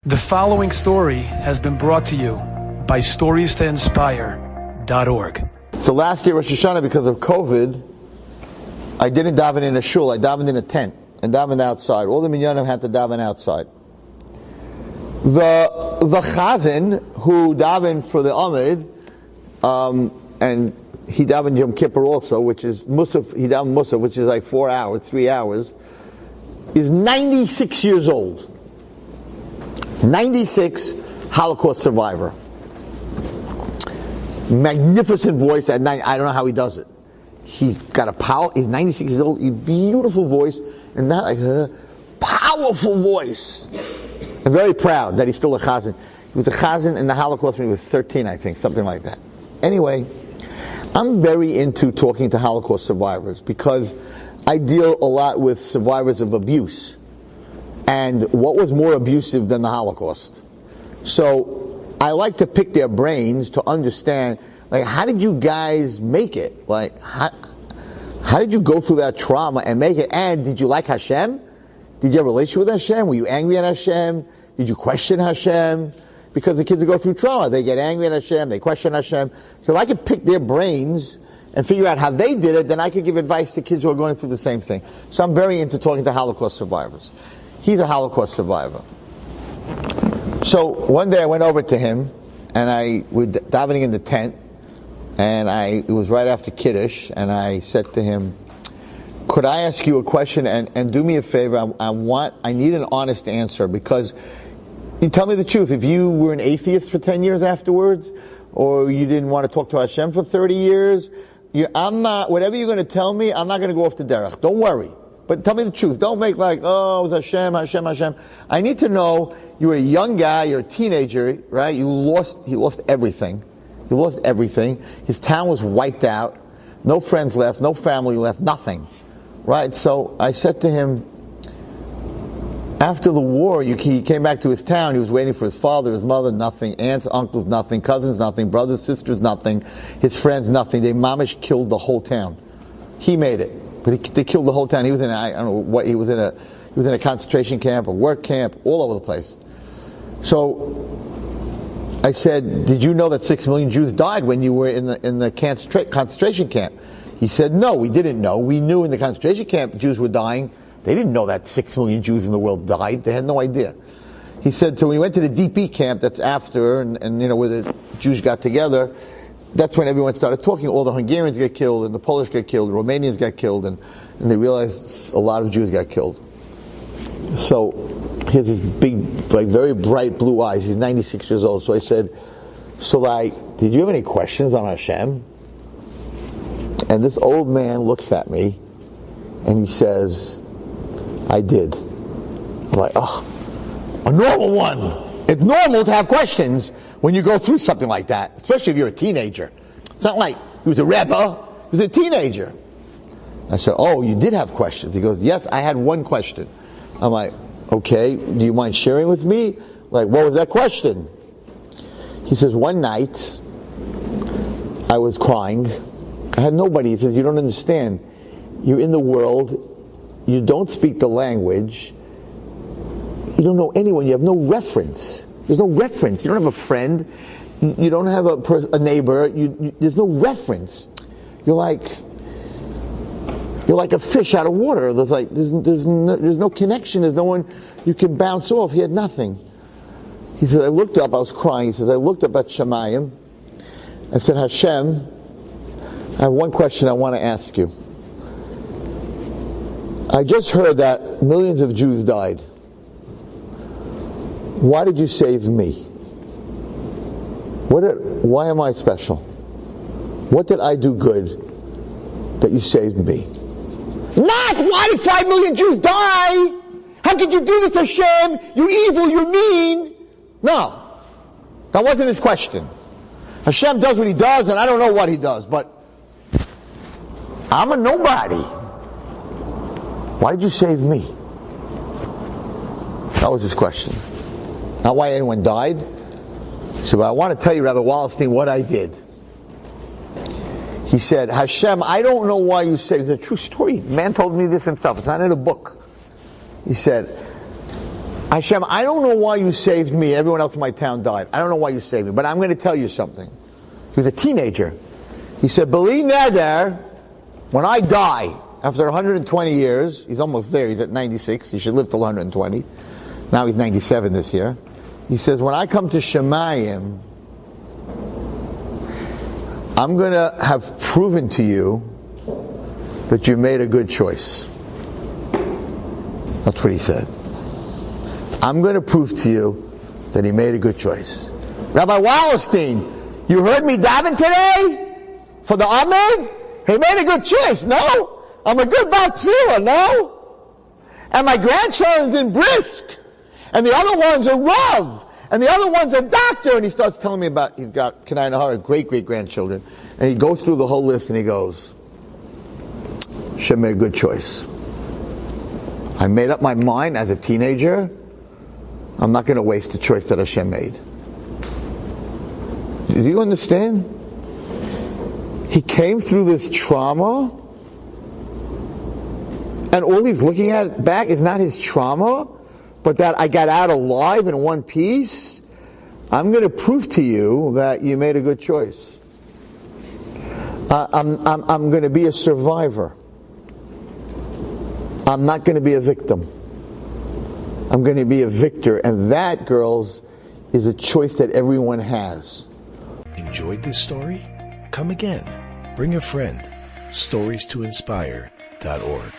The following story has been brought to you by StoriesToInspire.org. So last year, Rosh Hashanah, because of COVID, I didn't daven in a shul. I davened in a tent and davened outside. All the minyanim had to daven outside. The chazan who davened for the Amid, and he davened Yom Kippur also, which is Musaf. He davened Musaf, which is like 4 hours, 3 hours. Is 96 years old. 96, Holocaust survivor. Magnificent voice at 90. I don't know how he does it. He got a power. He's 96 years old. A beautiful voice, and not like a powerful voice. I'm very proud that he's still a chazan. He was a chazan in the Holocaust when he was 13, I think, something like that. Anyway, I'm very into talking to Holocaust survivors because I deal a lot with survivors of abuse. And what was more abusive than the Holocaust? So I like to pick their brains to understand, like, how did you guys make it? Like, how did you go through that trauma and make it? And did you like Hashem? Did you have a relationship with Hashem? Were you angry at Hashem? Did you question Hashem? Because the kids that go through trauma, they get angry at Hashem, they question Hashem. So if I could pick their brains and figure out how they did it, then I could give advice to kids who are going through the same thing. So I'm very into talking to Holocaust survivors. He's a Holocaust survivor. So one day I went over to him, and we were davening in the tent, and it was right after Kiddush, and I said to him, could I ask you a question, and do me a favor, I need an honest answer, because you tell me the truth. If you were an atheist for 10 years afterwards, or you didn't want to talk to Hashem for 30 years, whatever you're going to tell me, I'm not going to go off the derech. Don't worry. But tell me the truth. Don't make like, oh, it was Hashem, Hashem, Hashem. I need to know, you're a young guy, you're a teenager, right? He lost everything. He lost everything. His town was wiped out. No friends left, no family left, nothing. Right? So I said to him, after the war, he came back to his town. He was waiting for his father, his mother, nothing. Aunts, uncles, nothing. Cousins, nothing. Brothers, sisters, nothing. His friends, nothing. They mamish killed the whole town. He made it. But they killed the whole town. He was in he was in a concentration camp, a work camp, all over the place. So I said, did you know that 6 million Jews died when you were in the concentration camp? He said, no, we didn't know. We knew in the concentration camp Jews were dying. They didn't know that 6 million Jews in the world died. They had no idea. He said, so when we went to the DP camp, that's after, and where the Jews got together, that's when everyone started talking. All the Hungarians get killed, and the Polish get killed, the Romanians get killed, and they realized a lot of Jews got killed. So he has this big, like, very bright blue eyes. He's 96 years old. So I said, did you have any questions on Hashem? And this old man looks at me, and he says, I did. I'm like, oh, a normal one. It's normal to have questions when you go through something like that, especially if you're a teenager. It's not like he was a rebel, he was a teenager. I said, oh, you did have questions. He goes, yes, I had one question. I'm like, okay, do you mind sharing with me? Like, what was that question? He says, one night, I was crying. I had nobody. He says, you don't understand. You're in the world, you don't speak the language, you don't know anyone, you have no reference. There's no reference. You don't have a friend. You don't have a neighbor. There's no reference. You're like a fish out of water. There's no connection. There's no one you can bounce off. He had nothing. He said, I looked up. I was crying. He says, I looked up at Shemayim. I said, Hashem, I have one question I want to ask you. I just heard that millions of Jews died. Why did you save me? Why am I special? What did I do good that you saved me? Not why did 5 million Jews die? How could you do this, Hashem? You're evil, you're mean. No, that wasn't his question. Hashem does what he does, and I don't know what he does, but I'm a nobody. Why did you save me? That was his question. Not why anyone died. So I want to tell you, Rabbi Wallerstein, what I did. He said, Hashem, I don't know why you saved. It's a true story. The man told me this himself. It's not in a book. He said, Hashem, I don't know why you saved me. Everyone else in my town died. I don't know why you saved me, but I'm going to tell you something. He was a teenager. He said, Beli neder, when I die, after 120 years, he's almost there, he's at 96, he should live till 120. Now he's 97 this year. He says, when I come to Shemayim, I'm going to have proven to you that you made a good choice. That's what he said. I'm going to prove to you that he made a good choice. Rabbi Wallerstein, you heard me daven today for the Ahmed? He made a good choice, no? I'm a good Baal Tefillah, no? And my grandchildren's in Brisk, and the other one's a Rav, and the other one's a doctor, and he starts telling me about, he's got Kanai Nahara, great-great-grandchildren, and he goes through the whole list, and he goes, Hashem made a good choice. I made up my mind as a teenager, I'm not going to waste the choice that Hashem made. Do you understand? He came through this trauma, and all he's looking at back is not his trauma, but that I got out alive in one piece. I'm going to prove to you that you made a good choice. I'm going to be a survivor. I'm not going to be a victim. I'm going to be a victor. And that, girls, is a choice that everyone has. Enjoyed this story? Come again. Bring a friend. StoriesToInspire.org